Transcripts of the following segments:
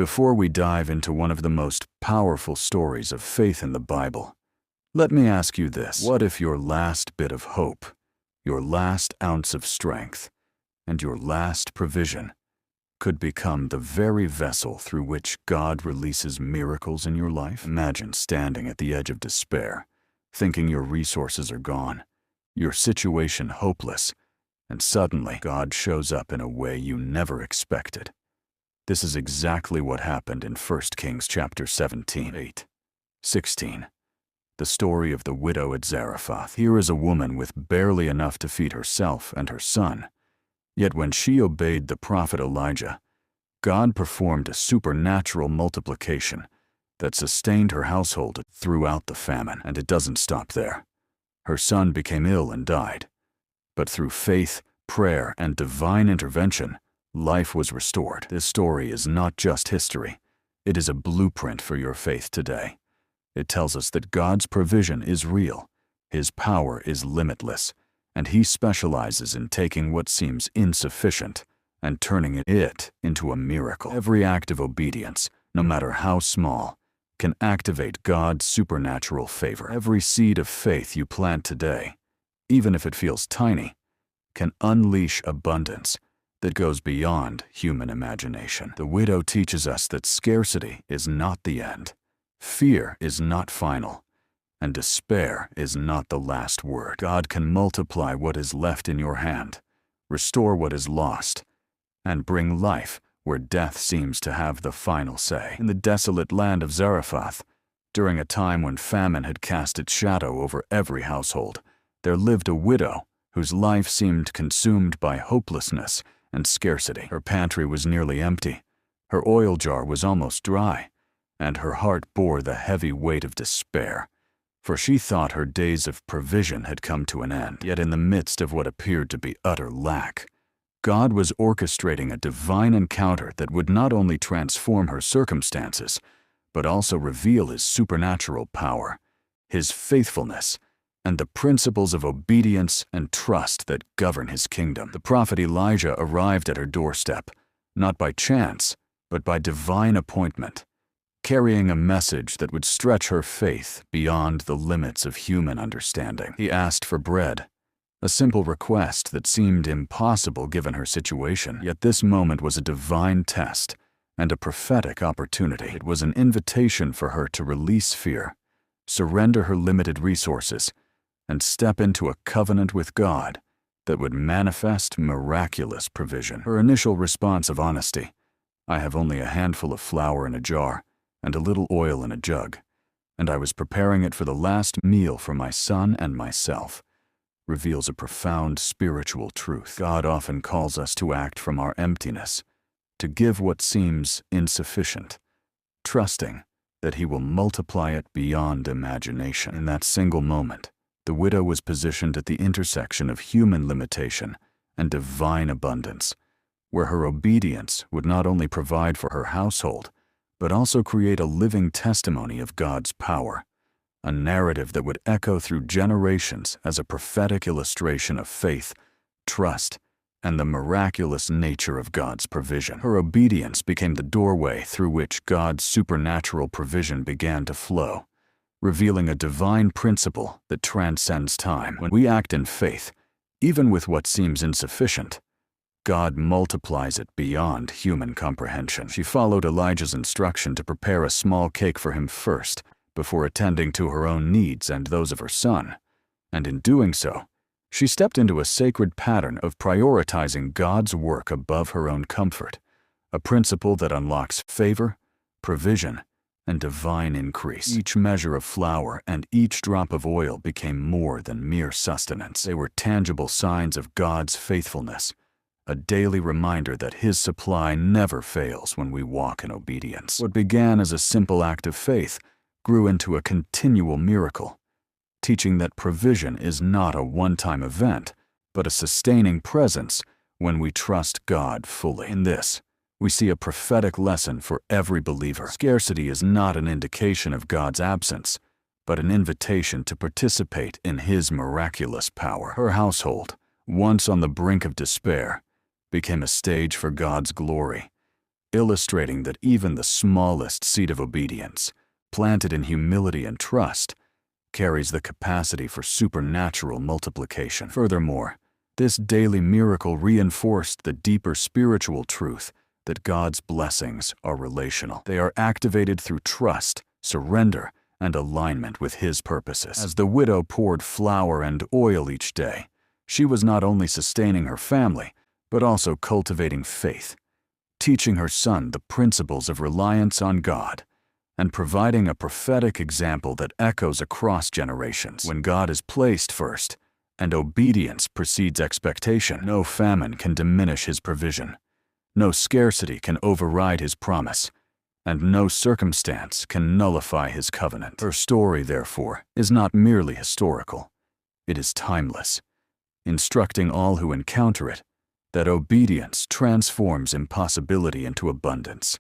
Before we dive into one of the most powerful stories of faith in the Bible, let me ask you this. What if your last bit of hope, your last ounce of strength, and your last provision could become the very vessel through which God releases miracles in your life? Imagine standing at the edge of despair, thinking your resources are gone, your situation hopeless, and suddenly God shows up in a way you never expected. This is exactly what happened in 1 Kings chapter 17, 8, 16. The story of the widow at Zarephath. Here is a woman with barely enough to feed herself and her son. Yet when she obeyed the prophet Elijah, God performed a supernatural multiplication that sustained her household throughout the famine. And it doesn't stop there. Her son became ill and died. But through faith, prayer, and divine intervention, life was restored. This story is not just history. It is a blueprint for your faith today. It tells us that God's provision is real, His power is limitless, and He specializes in taking what seems insufficient and turning it into a miracle. Every act of obedience, no matter how small, can activate God's supernatural favor. Every seed of faith you plant today, even if it feels tiny, can unleash abundance that goes beyond human imagination. The widow teaches us that scarcity is not the end, fear is not final, and despair is not the last word. God can multiply what is left in your hand, restore what is lost, and bring life where death seems to have the final say. In the desolate land of Zarephath, during a time when famine had cast its shadow over every household, there lived a widow whose life seemed consumed by hopelessness and scarcity. Her pantry was nearly empty, her oil jar was almost dry, and her heart bore the heavy weight of despair, for she thought her days of provision had come to an end. Yet in the midst of what appeared to be utter lack, God was orchestrating a divine encounter that would not only transform her circumstances, but also reveal His supernatural power, His faithfulness, and the principles of obedience and trust that govern His kingdom. The prophet Elijah arrived at her doorstep, not by chance, but by divine appointment, carrying a message that would stretch her faith beyond the limits of human understanding. He asked for bread, a simple request that seemed impossible given her situation. Yet this moment was a divine test and a prophetic opportunity. It was an invitation for her to release fear, surrender her limited resources, and step into a covenant with God that would manifest miraculous provision. Her initial response of honesty, "I have only a handful of flour in a jar and a little oil in a jug, and I was preparing it for the last meal for my son and myself," reveals a profound spiritual truth. God often calls us to act from our emptiness, to give what seems insufficient, trusting that He will multiply it beyond imagination. In that single moment, the widow was positioned at the intersection of human limitation and divine abundance, where her obedience would not only provide for her household, but also create a living testimony of God's power, a narrative that would echo through generations as a prophetic illustration of faith, trust, and the miraculous nature of God's provision. Her obedience became the doorway through which God's supernatural provision began to flow, revealing a divine principle that transcends time. When we act in faith, even with what seems insufficient, God multiplies it beyond human comprehension. She followed Elijah's instruction to prepare a small cake for him first, before attending to her own needs and those of her son. And in doing so, she stepped into a sacred pattern of prioritizing God's work above her own comfort, a principle that unlocks favor, provision, and divine increase. Each measure of flour and each drop of oil became more than mere sustenance. They were tangible signs of God's faithfulness, a daily reminder that His supply never fails when we walk in obedience. What began as a simple act of faith grew into a continual miracle, teaching that provision is not a one-time event, but a sustaining presence when we trust God fully. In this, we see a prophetic lesson for every believer. Scarcity is not an indication of God's absence, but an invitation to participate in His miraculous power. Her household, once on the brink of despair, became a stage for God's glory, illustrating that even the smallest seed of obedience, planted in humility and trust, carries the capacity for supernatural multiplication. Furthermore, this daily miracle reinforced the deeper spiritual truth that God's blessings are relational. They are activated through trust, surrender, and alignment with His purposes. As the widow poured flour and oil each day, she was not only sustaining her family, but also cultivating faith, teaching her son the principles of reliance on God, and providing a prophetic example that echoes across generations. When God is placed first, and obedience precedes expectation, no famine can diminish His provision, no scarcity can override His promise, and no circumstance can nullify His covenant. Her story, therefore, is not merely historical. It is timeless, instructing all who encounter it that obedience transforms impossibility into abundance,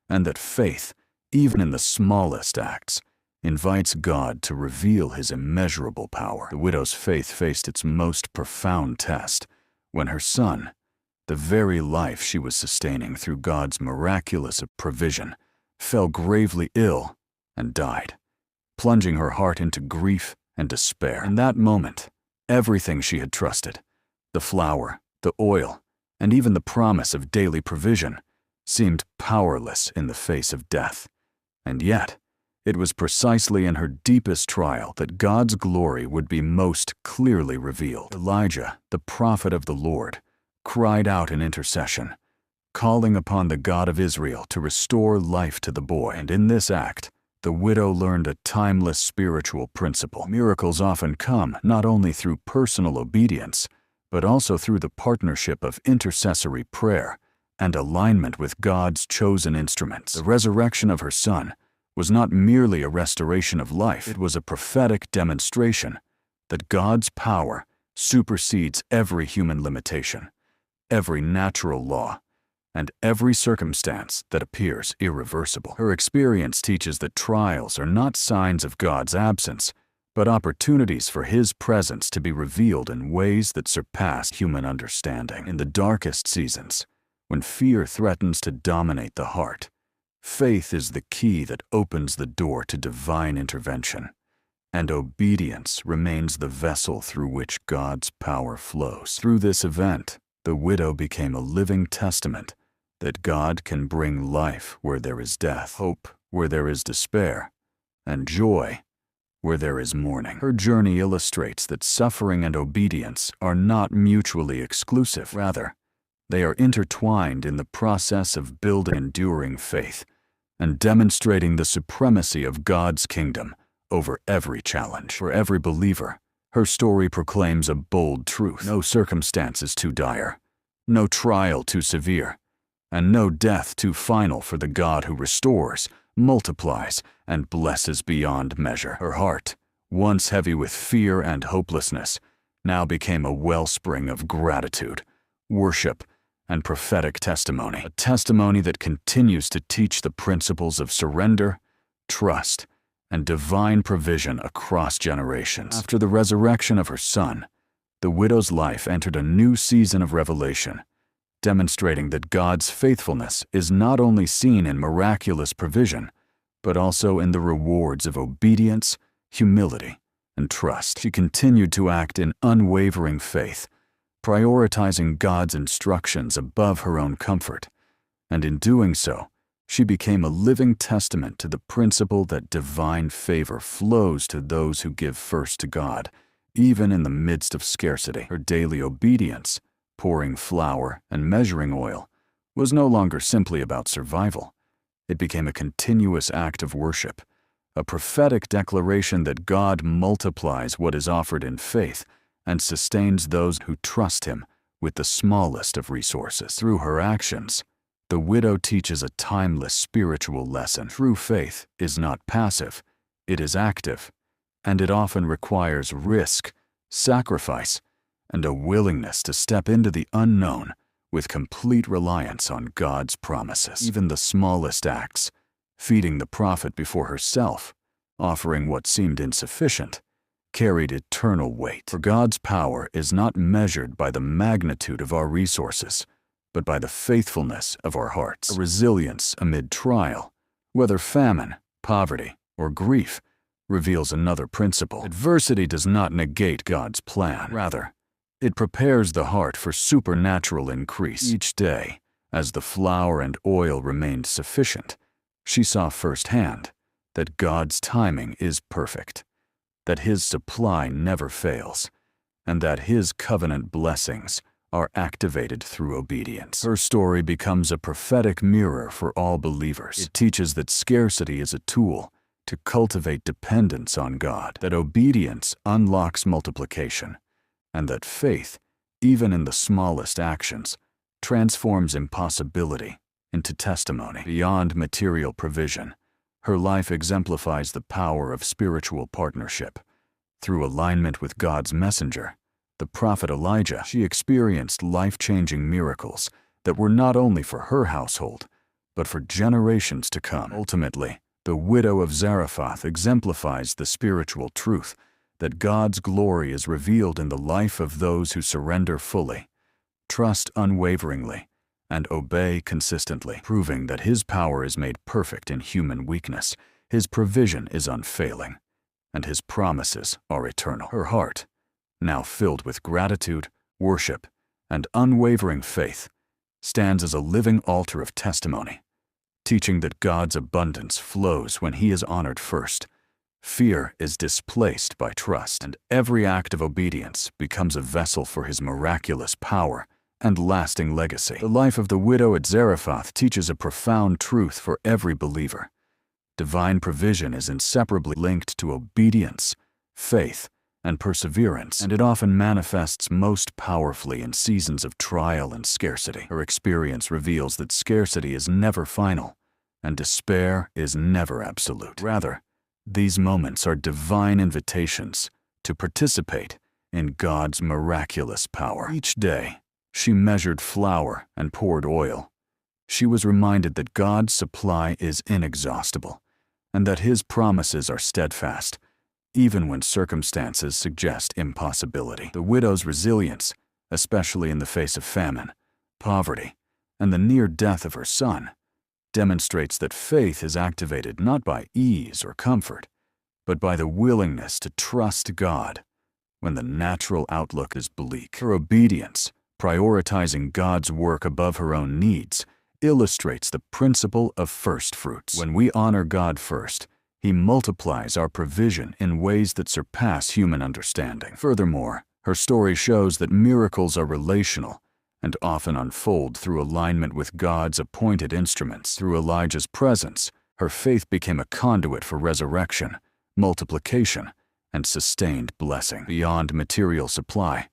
and that faith, even in the smallest acts, invites God to reveal His immeasurable power. The widow's faith faced its most profound test when her son, the very life she was sustaining through God's miraculous provision, fell gravely ill and died, plunging her heart into grief and despair. In that moment, everything she had trusted, the flour, the oil, and even the promise of daily provision, seemed powerless in the face of death. And yet, it was precisely in her deepest trial that God's glory would be most clearly revealed. Elijah, the prophet of the Lord, cried out in intercession, calling upon the God of Israel to restore life to the boy. And in this act, the widow learned a timeless spiritual principle. Miracles often come not only through personal obedience, but also through the partnership of intercessory prayer and alignment with God's chosen instruments. The resurrection of her son was not merely a restoration of life. It was a prophetic demonstration that God's power supersedes every human limitation, every natural law, and every circumstance that appears irreversible. Her experience teaches that trials are not signs of God's absence, but opportunities for His presence to be revealed in ways that surpass human understanding. In the darkest seasons, when fear threatens to dominate the heart, faith is the key that opens the door to divine intervention, and obedience remains the vessel through which God's power flows. Through this event, the widow became a living testament that God can bring life where there is death, hope where there is despair, and joy where there is mourning. Her journey illustrates that suffering and obedience are not mutually exclusive. Rather, they are intertwined in the process of building enduring faith and demonstrating the supremacy of God's kingdom over every challenge. For every believer, her story proclaims a bold truth. No circumstance is too dire, no trial too severe, and no death too final for the God who restores, multiplies, and blesses beyond measure. Her heart, once heavy with fear and hopelessness, now became a wellspring of gratitude, worship, and prophetic testimony. A testimony that continues to teach the principles of surrender, trust, and divine provision across generations. After the resurrection of her son, the widow's life entered a new season of revelation, demonstrating that God's faithfulness is not only seen in miraculous provision, but also in the rewards of obedience, humility, and trust. She continued to act in unwavering faith, prioritizing God's instructions above her own comfort, and in doing so, she became a living testament to the principle that divine favor flows to those who give first to God, even in the midst of scarcity. Her daily obedience, pouring flour and measuring oil, was no longer simply about survival. It became a continuous act of worship, a prophetic declaration that God multiplies what is offered in faith and sustains those who trust Him with the smallest of resources. Through her actions, the widow teaches a timeless spiritual lesson. True faith is not passive, it is active, and it often requires risk, sacrifice, and a willingness to step into the unknown with complete reliance on God's promises. Even the smallest acts, feeding the prophet before herself, offering what seemed insufficient, carried eternal weight. For God's power is not measured by the magnitude of our resources, but by the faithfulness of our hearts. A resilience amid trial, whether famine, poverty, or grief, reveals another principle. Adversity does not negate God's plan. Rather, it prepares the heart for supernatural increase. Each day, as the flour and oil remained sufficient, she saw firsthand that God's timing is perfect, that His supply never fails, and that His covenant blessings are activated through obedience. Her story becomes a prophetic mirror for all believers. It teaches that scarcity is a tool to cultivate dependence on God, that obedience unlocks multiplication, and that faith, even in the smallest actions, transforms impossibility into testimony. Beyond material provision, her life exemplifies the power of spiritual partnership. Through alignment with God's messenger, the prophet Elijah, she experienced life-changing miracles that were not only for her household, but for generations to come. Ultimately, the Widow of Zarephath exemplifies the spiritual truth that God's glory is revealed in the life of those who surrender fully, trust unwaveringly, and obey consistently, proving that His power is made perfect in human weakness, His provision is unfailing, and His promises are eternal. Her heart, now filled with gratitude, worship, and unwavering faith, stands as a living altar of testimony, teaching that God's abundance flows when He is honored first. Fear is displaced by trust, and every act of obedience becomes a vessel for His miraculous power and lasting legacy. The life of the widow at Zarephath teaches a profound truth for every believer. Divine provision is inseparably linked to obedience, faith, and perseverance, and it often manifests most powerfully in seasons of trial and scarcity. Her experience reveals that scarcity is never final, and despair is never absolute. Rather, these moments are divine invitations to participate in God's miraculous power. Each day, she measured flour and poured oil. She was reminded that God's supply is inexhaustible, and that His promises are steadfast, even when circumstances suggest impossibility. The widow's resilience, especially in the face of famine, poverty, and the near death of her son, demonstrates that faith is activated not by ease or comfort, but by the willingness to trust God when the natural outlook is bleak. Her obedience, prioritizing God's work above her own needs, illustrates the principle of first fruits. When we honor God first, He multiplies our provision in ways that surpass human understanding. Furthermore, her story shows that miracles are relational and often unfold through alignment with God's appointed instruments. Through Elijah's presence, her faith became a conduit for resurrection, multiplication, and sustained blessing. Beyond material supply,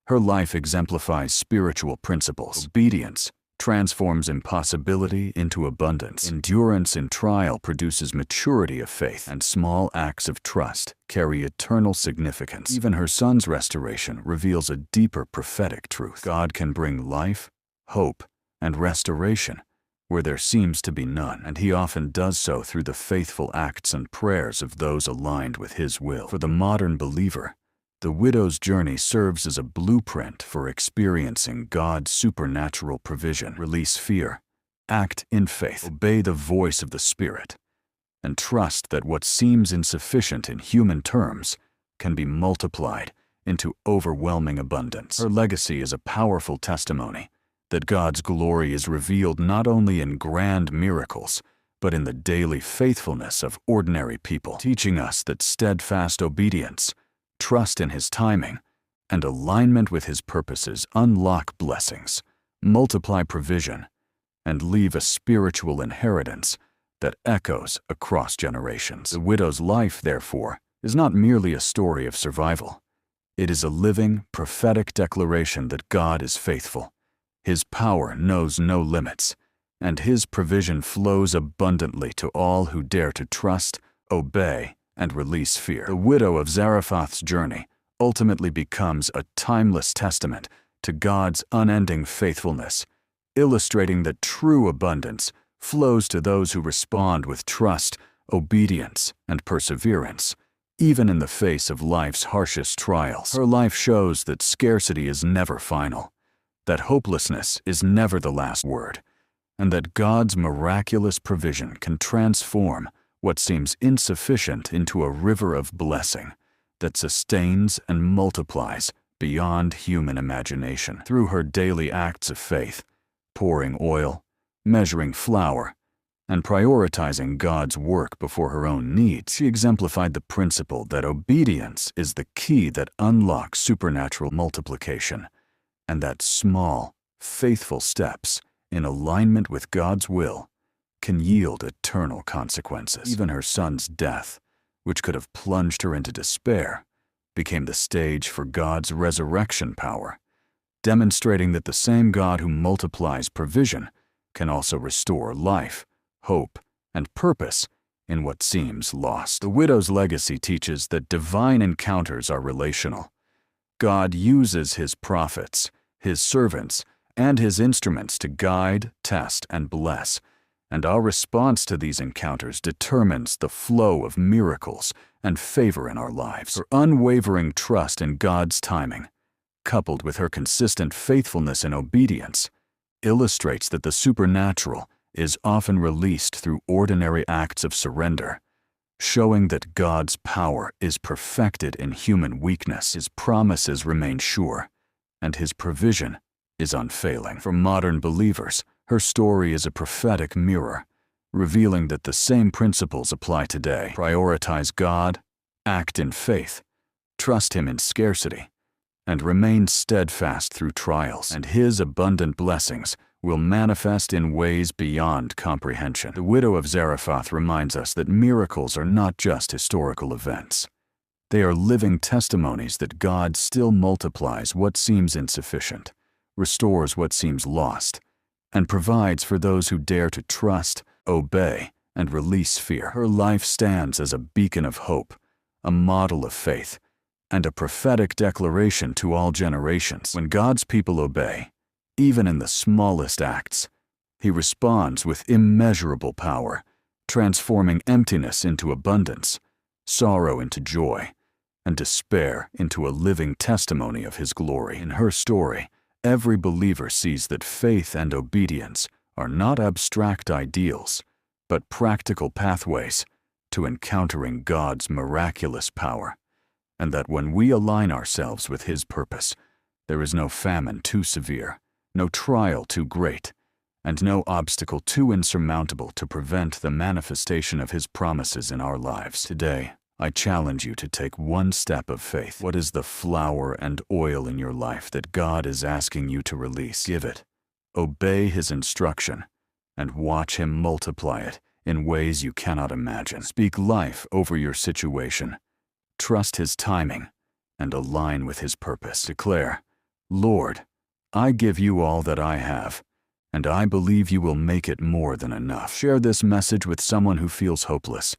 her life exemplifies spiritual principles. Obedience transforms impossibility into abundance. Endurance in trial produces maturity of faith, and small acts of trust carry eternal significance. Even her son's restoration reveals a deeper prophetic truth. God can bring life, hope, and restoration where there seems to be none, and He often does so through the faithful acts and prayers of those aligned with His will. For the modern believer, the widow's journey serves as a blueprint for experiencing God's supernatural provision. Release fear, act in faith, obey the voice of the Spirit, and trust that what seems insufficient in human terms can be multiplied into overwhelming abundance. Her legacy is a powerful testimony that God's glory is revealed not only in grand miracles, but in the daily faithfulness of ordinary people, teaching us that steadfast obedience, trust in His timing, and alignment with His purposes unlock blessings, multiply provision, and leave a spiritual inheritance that echoes across generations. The widow's life, therefore, is not merely a story of survival. It is a living, prophetic declaration that God is faithful. His power knows no limits, and His provision flows abundantly to all who dare to trust, obey, and release fear. The widow of Zarephath's journey ultimately becomes a timeless testament to God's unending faithfulness, illustrating that true abundance flows to those who respond with trust, obedience, and perseverance, even in the face of life's harshest trials. Her life shows that scarcity is never final, that hopelessness is never the last word, and that God's miraculous provision can transform what seems insufficient into a river of blessing that sustains and multiplies beyond human imagination. Through her daily acts of faith, pouring oil, measuring flour, and prioritizing God's work before her own needs, she exemplified the principle that obedience is the key that unlocks supernatural multiplication, and that small, faithful steps in alignment with God's will can yield eternal consequences. Even her son's death, which could have plunged her into despair, became the stage for God's resurrection power, demonstrating that the same God who multiplies provision can also restore life, hope, and purpose in what seems lost. The widow's legacy teaches that divine encounters are relational. God uses his prophets, his servants, and his instruments to guide, test, and bless, and our response to these encounters determines the flow of miracles and favor in our lives. Her unwavering trust in God's timing, coupled with her consistent faithfulness and obedience, illustrates that the supernatural is often released through ordinary acts of surrender, showing that God's power is perfected in human weakness. His promises remain sure, and his provision is unfailing. For modern believers, her story is a prophetic mirror, revealing that the same principles apply today. Prioritize God, act in faith, trust him in scarcity, and remain steadfast through trials, and his abundant blessings will manifest in ways beyond comprehension. The Widow of Zarephath reminds us that miracles are not just historical events. They are living testimonies that God still multiplies what seems insufficient, restores what seems lost, and provides for those who dare to trust, obey, and release fear. Her life stands as a beacon of hope, a model of faith, and a prophetic declaration to all generations. When God's people obey, even in the smallest acts, he responds with immeasurable power, transforming emptiness into abundance, sorrow into joy, and despair into a living testimony of his glory. In her story, every believer sees that faith and obedience are not abstract ideals, but practical pathways to encountering God's miraculous power, and that when we align ourselves with his purpose, there is no famine too severe, no trial too great, and no obstacle too insurmountable to prevent the manifestation of his promises in our lives. Today, I challenge you to take one step of faith. What is the flour and oil in your life that God is asking you to release? Give it. Obey his instruction, and watch him multiply it in ways you cannot imagine. Speak life over your situation. Trust his timing, and align with his purpose. Declare, Lord, I give you all that I have, and I believe you will make it more than enough. Share this message with someone who feels hopeless,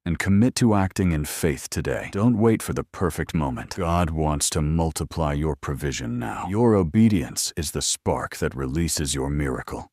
and commit to acting in faith today. Don't wait for the perfect moment. God wants to multiply your provision now. Your obedience is the spark that releases your miracle.